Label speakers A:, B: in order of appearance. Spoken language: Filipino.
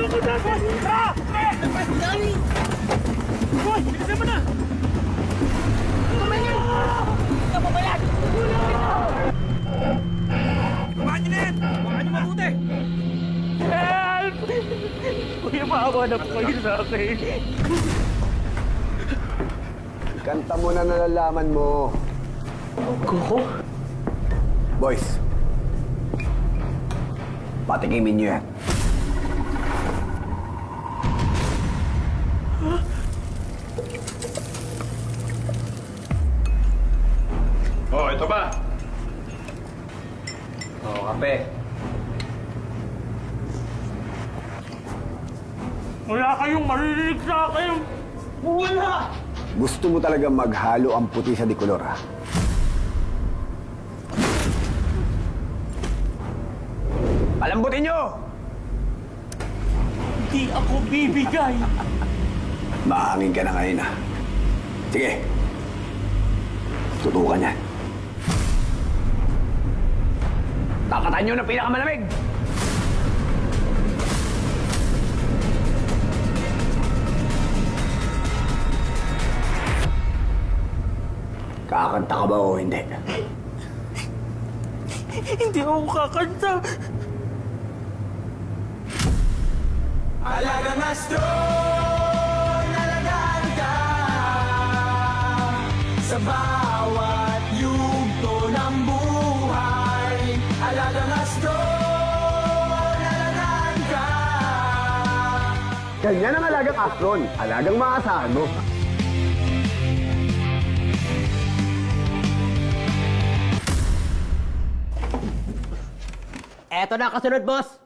A: Tulong ko natin! Tara! Dami! Boy! Bilisan mo na! Kumayan! Kapabayan! Kumahan niyo na yan! Kumahan niyo mabuti! Help! Kuya, maawa na po kayo sa akin.
B: Kanta mo na nalalaman mo.
A: Koko?
B: Boys, patikimin niyo yan.
C: Oh, ito ba?
B: Oo, kape.
A: Wala kayong maririnig sa akin! Wala!
B: Gusto mo talaga maghalo ang puti sa dikolor, ha? Palambutin niyo!
A: Di ako bibigay!
B: Mahangin ka na ngayon, ha? Sige. Tutukan yan. Takatan niyo ng pinakamalamig! Kakanta ka ba o hindi?
A: Hindi ako kakanta!
D: Alagang astro, nalagaan ka sa bawat yugto ng buhay. Alagang astro, nalagaan ka.
B: Ganyan ang alagang astron. Alagang maasahan mo.
E: Eto na kasunod, boss.